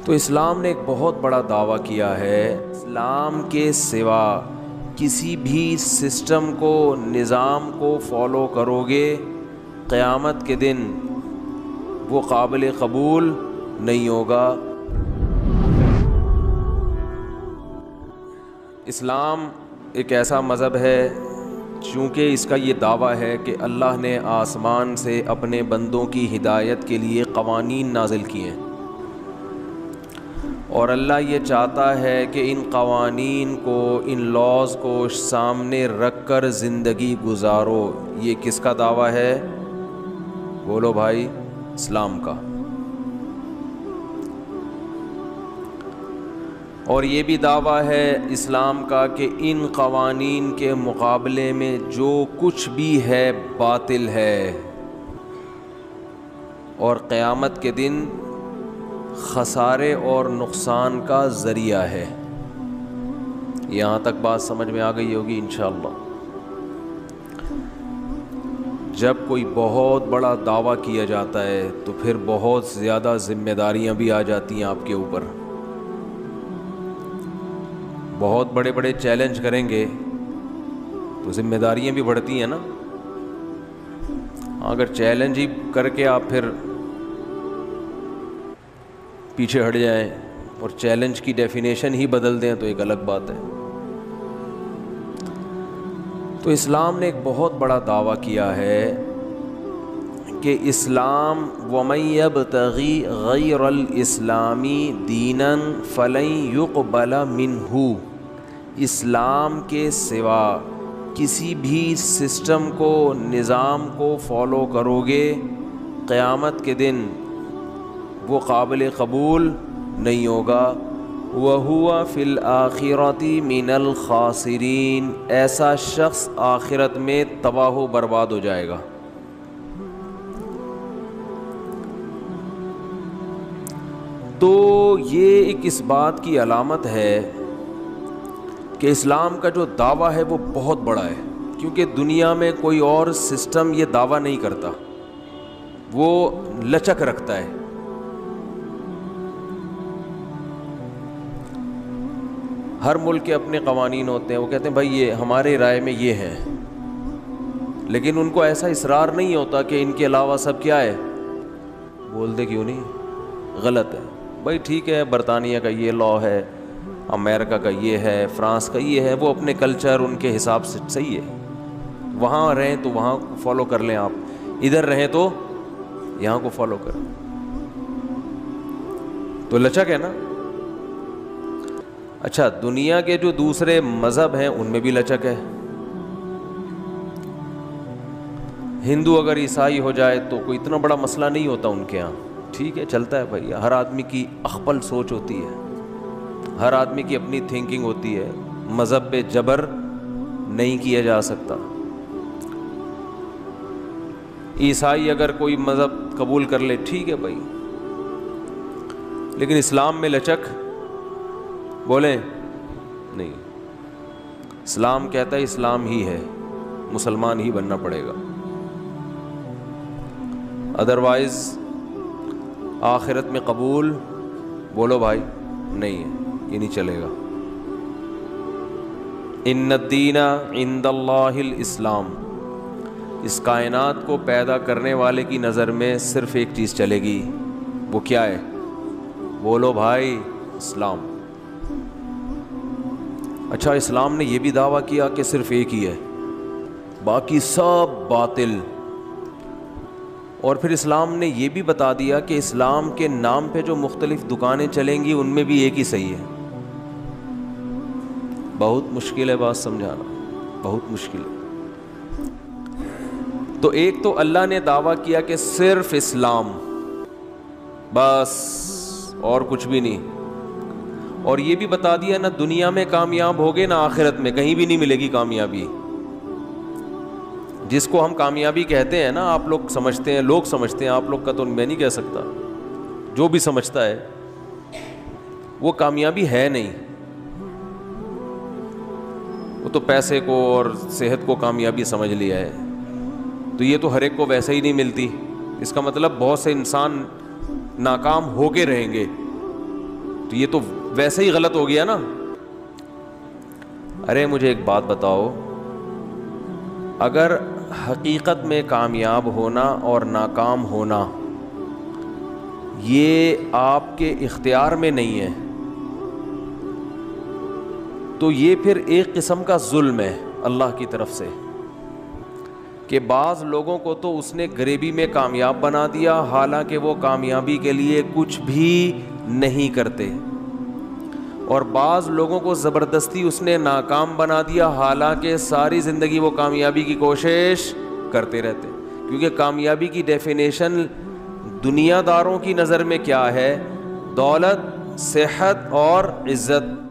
تو اسلام نے ایک بہت بڑا دعویٰ کیا ہے، اسلام کے سوا کسی بھی سسٹم کو، نظام کو فالو کرو گے، قیامت کے دن وہ قابل قبول نہیں ہوگا۔ اسلام ایک ایسا مذہب ہے، چونکہ اس کا یہ دعویٰ ہے کہ اللہ نے آسمان سے اپنے بندوں کی ہدایت کے لیے قوانین نازل کیے ہیں، اور اللہ یہ چاہتا ہے کہ ان قوانین کو، ان لاز کو سامنے رکھ کر زندگی گزارو۔ یہ کس کا دعویٰ ہے؟ بولو بھائی، اسلام کا۔ اور یہ بھی دعویٰ ہے اسلام کا کہ ان قوانین کے مقابلے میں جو کچھ بھی ہے باطل ہے، اور قیامت کے دن خسارے اور نقصان کا ذریعہ ہے۔ یہاں تک بات سمجھ میں آ گئی ہوگی انشاءاللہ۔ جب کوئی بہت بڑا دعویٰ کیا جاتا ہے تو پھر بہت زیادہ ذمہ داریاں بھی آ جاتی ہیں آپ کے اوپر۔ بہت بڑے بڑے چیلنج کریں گے تو ذمہ داریاں بھی بڑھتی ہیں نا۔ اگر چیلنج ہی کر کے آپ پھر پیچھے ہٹ جائیں اور چیلنج کی ڈیفینیشن ہی بدل دیں تو ایک الگ بات ہے۔ تو اسلام نے ایک بہت بڑا دعویٰ کیا ہے کہ اسلام وَمَن يَبْتَغِي غَيْرَ الْإِسْلَامِ دِينًا فَلَن يُقْبَلَ مِنْهُ، اسلام کے سوا کسی بھی سسٹم کو، نظام کو فالو کرو گے، قیامت کے دن وہ قابل قبول نہیں ہوگا۔ وَهُوَ فِي الْآخِرَةِ مِنَ الْخَاسِرِينَ، ایسا شخص آخرت میں تباہ و برباد ہو جائے گا۔ تو یہ ایک اس بات کی علامت ہے کہ اسلام کا جو دعویٰ ہے وہ بہت بڑا ہے، کیونکہ دنیا میں کوئی اور سسٹم یہ دعویٰ نہیں کرتا، وہ لچک رکھتا ہے۔ ہر ملک کے اپنے قوانین ہوتے ہیں، وہ کہتے ہیں بھائی یہ ہمارے رائے میں یہ ہے، لیکن ان کو ایسا اصرار نہیں ہوتا کہ ان کے علاوہ سب کیا ہے، بول دے کیوں نہیں، غلط ہے۔ بھائی ٹھیک ہے، برطانیہ کا یہ لا ہے، امریکہ کا یہ ہے، فرانس کا یہ ہے، وہ اپنے کلچر ان کے حساب سے صحیح ہے، وہاں رہیں تو وہاں فالو کر لیں، آپ ادھر رہیں تو یہاں کو فالو کریں، تو لچک ہے نا۔ اچھا، دنیا کے جو دوسرے مذہب ہیں ان میں بھی لچک ہے۔ ہندو اگر عیسائی ہو جائے تو کوئی اتنا بڑا مسئلہ نہیں ہوتا ان کے ہاں، ٹھیک ہے، چلتا ہے بھائی، ہر آدمی کی اخپل سوچ ہوتی ہے، ہر آدمی کی اپنی تھنکنگ ہوتی ہے، مذہب پہ جبر نہیں کیا جا سکتا۔ عیسائی اگر کوئی مذہب قبول کر لے ٹھیک ہے بھائی، لیکن اسلام میں لچک بولیں نہیں۔ اسلام کہتا ہے اسلام ہی ہے، مسلمان ہی بننا پڑے گا، ادروائز آخرت میں قبول بولو بھائی نہیں ہے، یہ نہیں چلے گا۔ ان الدین عند اللہ الاسلام، اس کائنات کو پیدا کرنے والے کی نظر میں صرف ایک چیز چلے گی، وہ کیا ہے؟ بولو بھائی، اسلام۔ اچھا، اسلام نے یہ بھی دعویٰ کیا کہ صرف ایک ہی ہے، باقی سب باطل۔ اور پھر اسلام نے یہ بھی بتا دیا کہ اسلام کے نام پہ جو مختلف دکانیں چلیں گی ان میں بھی ایک ہی صحیح ہے۔ بہت مشکل ہے بات سمجھانا، بہت مشکل ہے۔ تو ایک تو اللہ نے دعویٰ کیا کہ صرف اسلام، بس اور کچھ بھی نہیں، اور یہ بھی بتا دیا نہ دنیا میں کامیاب ہوگے نہ آخرت میں، کہیں بھی نہیں ملے گی کامیابی۔ جس کو ہم کامیابی کہتے ہیں نا، آپ لوگ سمجھتے ہیں، لوگ سمجھتے ہیں، آپ لوگ کا تو میں نہیں کہہ سکتا، جو بھی سمجھتا ہے وہ کامیابی ہے نہیں، وہ تو پیسے کو اور صحت کو کامیابی سمجھ لیا ہے۔ تو یہ تو ہر ایک کو ویسے ہی نہیں ملتی، اس کا مطلب بہت سے انسان ناکام ہو کے رہیں گے، تو یہ تو ویسے ہی غلط ہو گیا نا. ارے مجھے ایک بات بتاؤ, اگر حقیقت میں کامیاب ہونا اور ناکام ہونا یہ آپ کے اختیار میں نہیں ہے, تو یہ پھر ایک قسم کا ظلم ہے اللہ کی طرف سے, کہ بعض لوگوں کو تو اس نے غریبی میں کامیاب بنا دیا حالانکہ وہ کامیابی کے لیے کچھ بھی نہیں کرتے, اور بعض لوگوں کو زبردستی اس نے ناکام بنا دیا حالانکہ ساری زندگی وہ کامیابی کی کوشش کرتے رہتے. کیونکہ کامیابی کی ڈیفینیشن دنیا داروں کی نظر میں کیا ہے؟ دولت, صحت اور عزت.